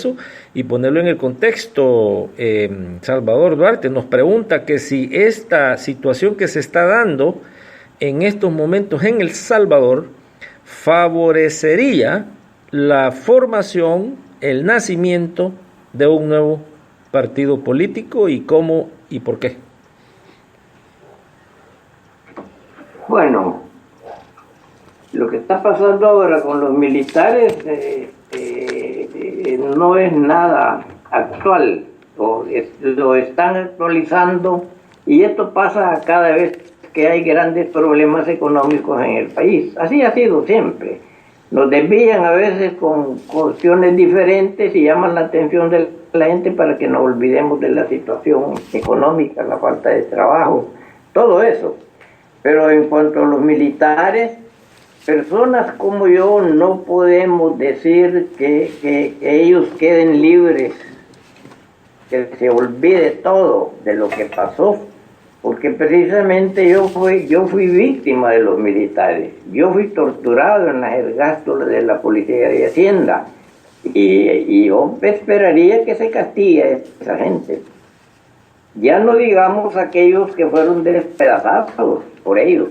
eso y ponerlo en el contexto. Salvador Duarte nos pregunta que si esta situación que se está dando en estos momentos en El Salvador favorecería la formación, el nacimiento de un nuevo partido político y cómo y por qué. Bueno, lo que está pasando ahora con los militares no es nada actual, lo están actualizando, y esto pasa cada vez que hay grandes problemas económicos en el país. Así ha sido siempre. Nos desvían a veces con cuestiones diferentes y llaman la atención de la gente para que nos olvidemos de la situación económica, la falta de trabajo, todo eso. Pero en cuanto a los militares, personas como yo no podemos decir que ellos queden libres, que se olvide todo de lo que pasó, porque precisamente yo fui víctima de los militares. Yo fui torturado en las ergástulas de la Policía de Hacienda, y yo esperaría que se castigue a esa gente. Ya no digamos aquellos que fueron despedazados por ellos.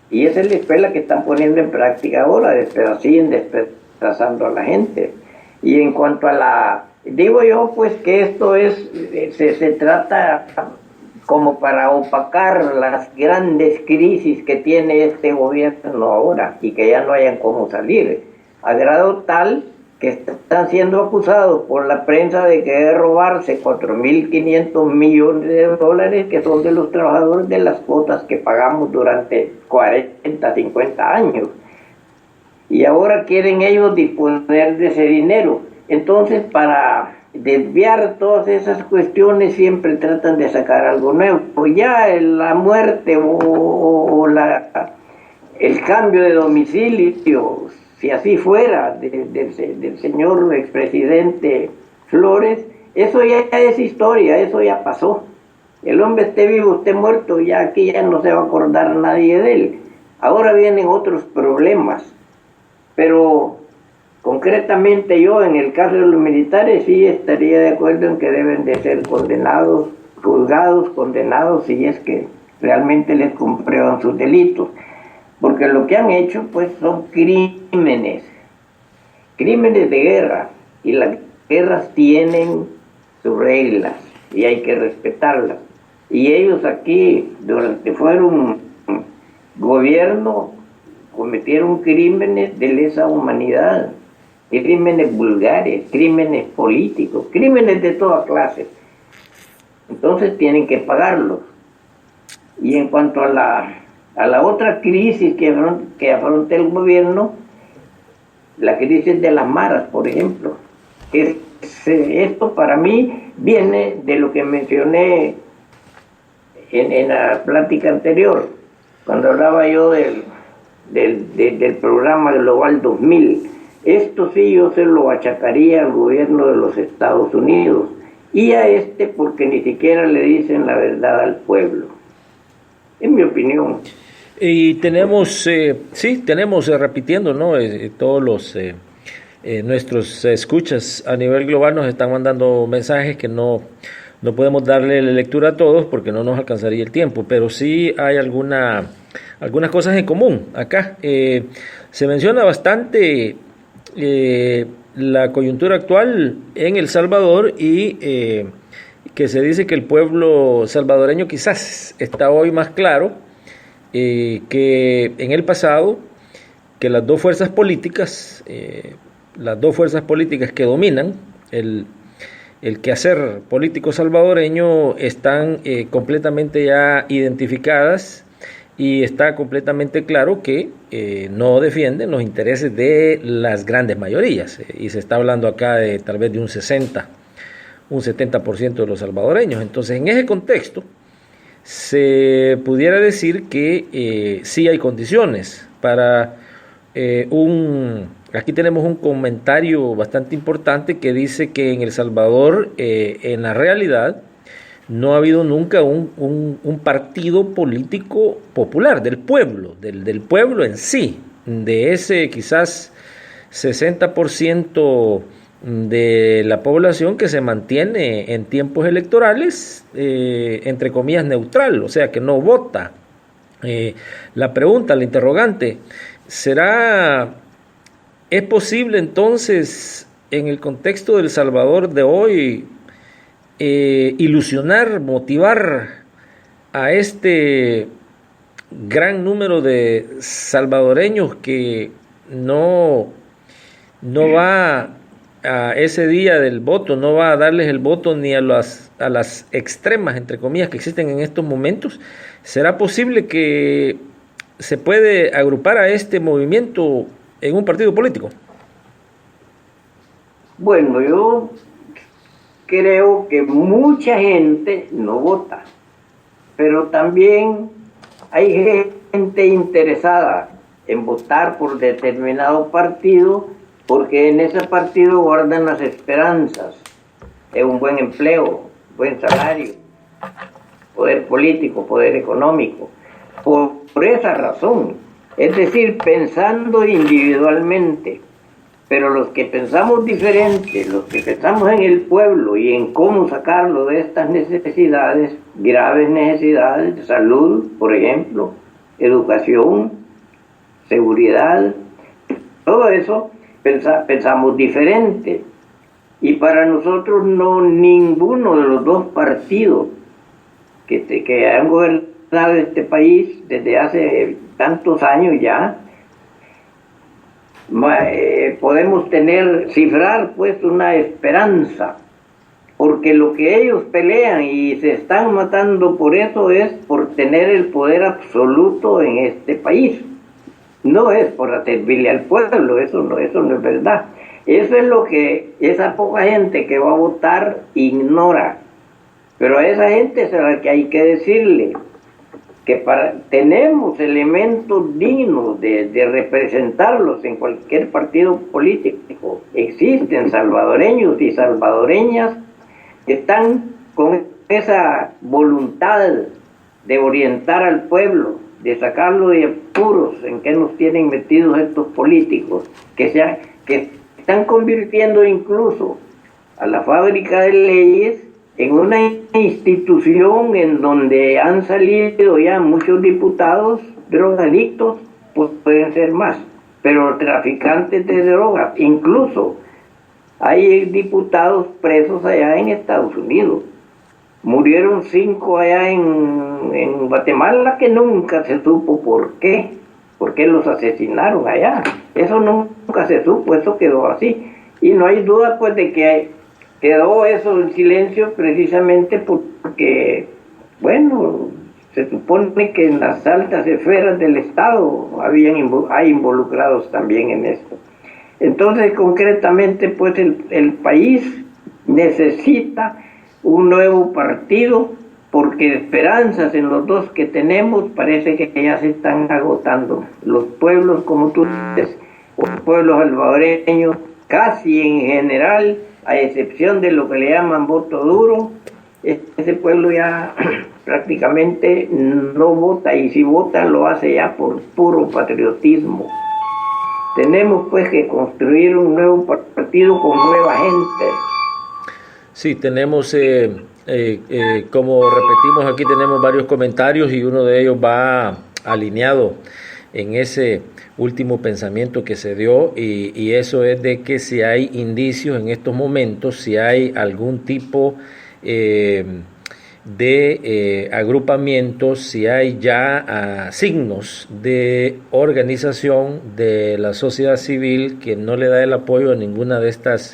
Y esa es la escuela que están poniendo en práctica ahora, siguen despedazando a la gente. Y en cuanto a digo yo pues que esto se trata como para opacar las grandes crisis que tiene este gobierno ahora y que ya no hayan cómo salir, a grado tal que están siendo acusados por la prensa de querer robarse 4.500 millones de dólares que son de los trabajadores de las cuotas que pagamos durante 40, 50 años. Y ahora quieren ellos disponer de ese dinero. Entonces, para desviar todas esas cuestiones, siempre tratan de sacar algo nuevo. Pues ya la muerte o el cambio de domicilio, si así fuera, del señor expresidente Flores, eso ya es historia, eso ya pasó. El hombre esté vivo, esté muerto, ya aquí ya no se va a acordar nadie de él. Ahora vienen otros problemas, pero concretamente yo, en el caso de los militares, sí estaría de acuerdo en que deben de ser condenados, juzgados, condenados, si es que realmente les comprueban sus delitos. Porque lo que han hecho pues son crímenes de guerra, y las guerras tienen sus reglas y hay que respetarlas. Y ellos aquí, durante fueron gobierno, cometieron crímenes de lesa humanidad, crímenes vulgares, crímenes políticos, crímenes de toda clase. Entonces tienen que pagarlos. Y en cuanto a la otra crisis que afronta el gobierno, la crisis de las maras, por ejemplo, esto para mí viene de lo que mencioné en la plática anterior, cuando hablaba yo del programa Global 2000. Esto sí yo se lo achacaría al gobierno de los Estados Unidos, y a porque ni siquiera le dicen la verdad al pueblo, en mi opinión. Y tenemos, repitiendo, ¿no? Todos los nuestros escuchas a nivel global nos están mandando mensajes que no podemos darle la lectura a todos porque no nos alcanzaría el tiempo, pero sí hay algunas cosas en común acá. Se menciona bastante la coyuntura actual en El Salvador y que se dice que el pueblo salvadoreño quizás está hoy más claro que en el pasado, que las dos fuerzas políticas que dominan el quehacer político salvadoreño están completamente ya identificadas, y está completamente claro que no defienden los intereses de las grandes mayorías, y se está hablando acá de tal vez de un 70% de los salvadoreños. Entonces, en ese contexto se pudiera decir que sí hay condiciones para aquí tenemos un comentario bastante importante que dice que en El Salvador, en la realidad, no ha habido nunca un partido político popular del pueblo, del pueblo en sí, de ese quizás 60% de la población que se mantiene en tiempos electorales, entre comillas, neutral, o sea, que no vota. La pregunta, la interrogante, ¿es posible entonces, en el contexto del Salvador de hoy, ilusionar, motivar a este gran número de salvadoreños que no va a ese día del voto, no va a darles el voto ni a las extremas, entre comillas, que existen en estos momentos? ¿Será posible que se puede agrupar a este movimiento en un partido político? Bueno, yo creo que mucha gente no vota, pero también hay gente interesada en votar por determinado partido porque en ese partido guardan las esperanzas de un buen empleo, buen salario, poder político, poder económico. Por esa razón, es decir, pensando individualmente, pero los que pensamos diferente, los que pensamos en el pueblo y en cómo sacarlo de estas necesidades, graves necesidades de salud, por ejemplo, educación, seguridad, todo eso, pensamos diferente. Y para nosotros no, ninguno de los dos partidos que han gobernado este país desde hace tantos años ya, podemos cifrar pues una esperanza, porque lo que ellos pelean y se están matando por eso es por tener el poder absoluto en este país. No es por servirle al pueblo, eso no es verdad. Eso es lo que esa poca gente que va a votar ignora. Pero a esa gente es a la que hay que decirle que tenemos elementos dignos de representarlos en cualquier partido político. Existen salvadoreños y salvadoreñas que están con esa voluntad de orientar al pueblo, de sacarlo de apuros en que nos tienen metidos estos políticos, que están convirtiendo incluso a la fábrica de leyes en una institución en donde han salido ya muchos diputados drogadictos, pues pueden ser más, pero traficantes de drogas. Incluso hay diputados presos allá en Estados Unidos. Murieron 5 allá en Guatemala que nunca se supo por qué los asesinaron allá. Eso nunca se supo, eso quedó así. Y no hay duda pues de que quedó eso en silencio precisamente porque, bueno, se supone que en las altas esferas del Estado hay involucrados también en esto. Entonces, concretamente, pues el país necesita un nuevo partido, porque esperanzas en los dos que tenemos parece que ya se están agotando. Los pueblos, como tú dices, los pueblos salvadoreños, casi en general, a excepción de lo que le llaman voto duro, ese pueblo ya prácticamente no vota, y si vota lo hace ya por puro patriotismo. Tenemos pues que construir un nuevo partido con nueva gente. Sí, tenemos, como repetimos aquí, tenemos varios comentarios y uno de ellos va alineado en ese último pensamiento que se dio, y eso es de que si hay indicios en estos momentos, si hay algún tipo de agrupamientos, si hay ya signos de organización de la sociedad civil que no le da el apoyo a ninguna de estas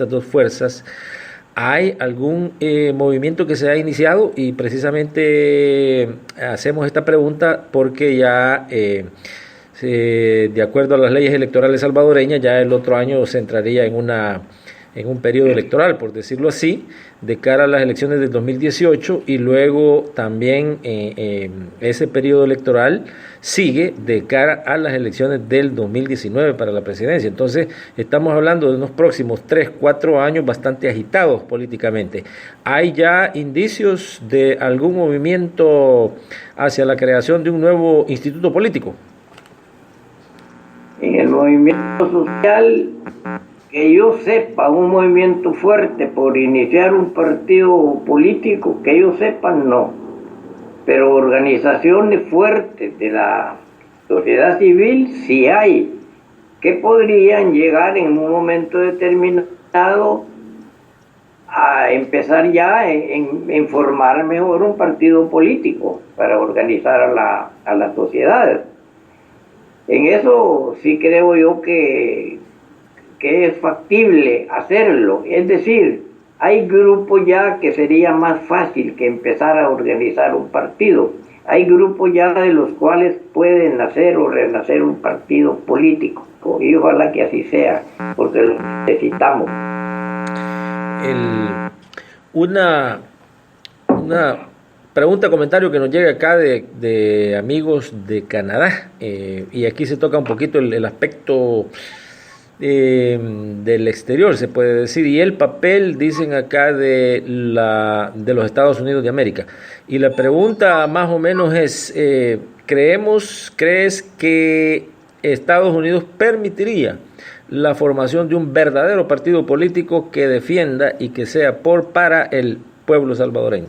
dos fuerzas. ¿Hay algún movimiento que se ha iniciado? Y precisamente hacemos esta pregunta porque ya, de acuerdo a las leyes electorales salvadoreñas, ya el otro año se entraría en un periodo electoral, por decirlo así, de cara a las elecciones del 2018, y luego también ese periodo electoral sigue de cara a las elecciones del 2019 para la presidencia. Entonces estamos hablando de unos próximos 3-4 años bastante agitados políticamente. ¿Hay ya indicios de algún movimiento hacia la creación de un nuevo instituto político? En el movimiento social que yo sepa, un movimiento fuerte por iniciar un partido político, que yo sepa, no. Pero organizaciones fuertes de la sociedad civil sí hay, que podrían llegar en un momento determinado a empezar ya en formar mejor un partido político para organizar a la sociedad. En eso sí creo yo que es factible hacerlo. Es decir, hay grupos ya que sería más fácil que empezar a organizar un partido. Hay grupos ya de los cuales pueden nacer o renacer un partido político. Y ojalá que así sea, porque lo necesitamos. Una pregunta, comentario que nos llega acá de amigos de Canadá, y aquí se toca un poquito el aspecto del exterior, se puede decir, y el papel, dicen acá, de los Estados Unidos de América. Y la pregunta más o menos es, ¿crees que Estados Unidos permitiría la formación de un verdadero partido político que defienda y que sea para el pueblo salvadoreño?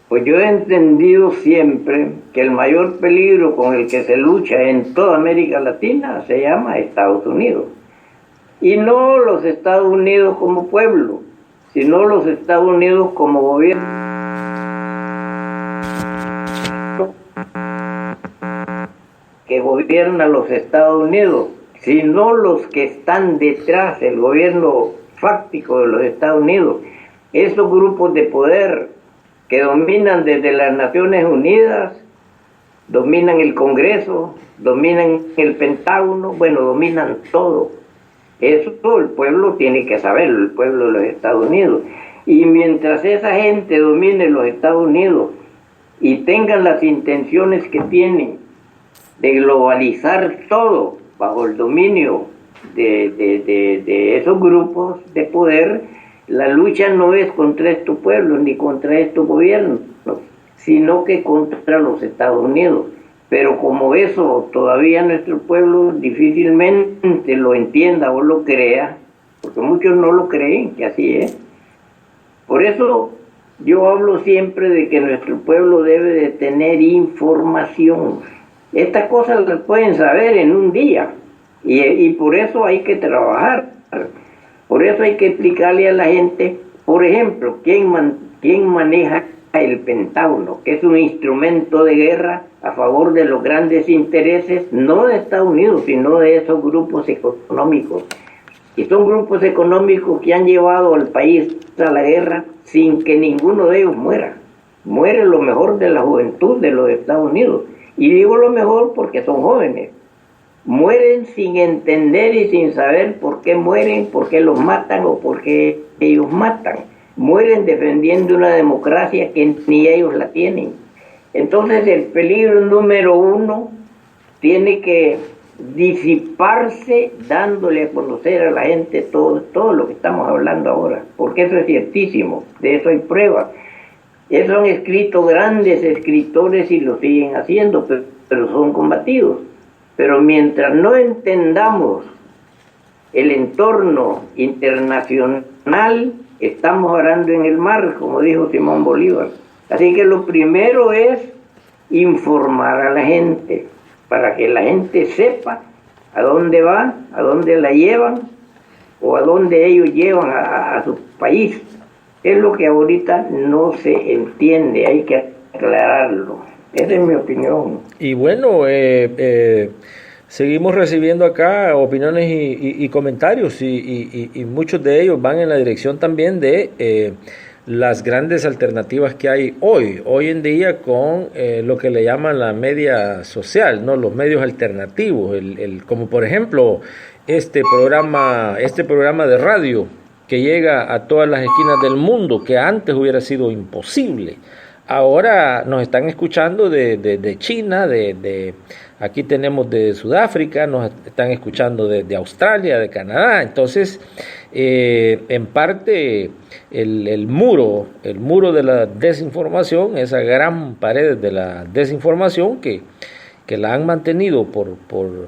Pues yo he entendido siempre que el mayor peligro con el que se lucha en toda América Latina se llama Estados Unidos. Y no los Estados Unidos como pueblo, sino los Estados Unidos como gobierno. Que gobierna los Estados Unidos, sino los que están detrás del gobierno fáctico de los Estados Unidos. Esos grupos de poder que dominan desde las Naciones Unidas, dominan el Congreso, dominan el Pentágono, bueno, dominan todo. Eso el pueblo tiene que saberlo, el pueblo de los Estados Unidos. Y mientras esa gente domine los Estados Unidos y tengan las intenciones que tienen de globalizar todo bajo el dominio de esos grupos de poder, la lucha no es contra estos pueblos ni contra estos gobiernos, sino que contra los Estados Unidos. Pero como eso todavía nuestro pueblo difícilmente lo entienda o lo crea, porque muchos no lo creen que así es. Por eso yo hablo siempre de que nuestro pueblo debe de tener información. Estas cosas las pueden saber en un día y por eso hay que trabajar. Por eso hay que explicarle a la gente, por ejemplo, quién maneja el Pentágono, que es un instrumento de guerra a favor de los grandes intereses, no de Estados Unidos, sino de esos grupos económicos. Y son grupos económicos que han llevado al país a la guerra sin que ninguno de ellos muera. Muere lo mejor de la juventud de los Estados Unidos. Y digo lo mejor porque son jóvenes. Mueren sin entender y sin saber por qué mueren, por qué los matan o por qué ellos matan. Mueren defendiendo una democracia que ni ellos la tienen. Entonces el peligro número uno tiene que disiparse dándole a conocer a la gente todo lo que estamos hablando ahora, porque eso es ciertísimo, de eso hay pruebas. Eso han escrito grandes escritores y lo siguen haciendo, pero son combatidos. Pero mientras no entendamos el entorno internacional, estamos orando en el mar, como dijo Simón Bolívar. Así que lo primero es informar a la gente, para que la gente sepa a dónde va, a dónde la llevan, o a dónde ellos llevan a su país. Es lo que ahorita no se entiende, hay que aclararlo. Esa es mi opinión. Y bueno, seguimos recibiendo acá opiniones y comentarios y muchos de ellos van en la dirección también de las grandes alternativas que hay hoy en día con lo que le llaman la media social, ¿no? Los medios alternativos, como por ejemplo este programa de radio que llega a todas las esquinas del mundo, que antes hubiera sido imposible. Ahora nos están escuchando de China, aquí tenemos de Sudáfrica, nos están escuchando de Australia, de Canadá. Entonces, en parte, el muro de la desinformación, esa gran pared de la desinformación que la han mantenido por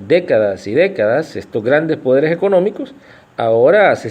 décadas y décadas, estos grandes poderes económicos, ahora se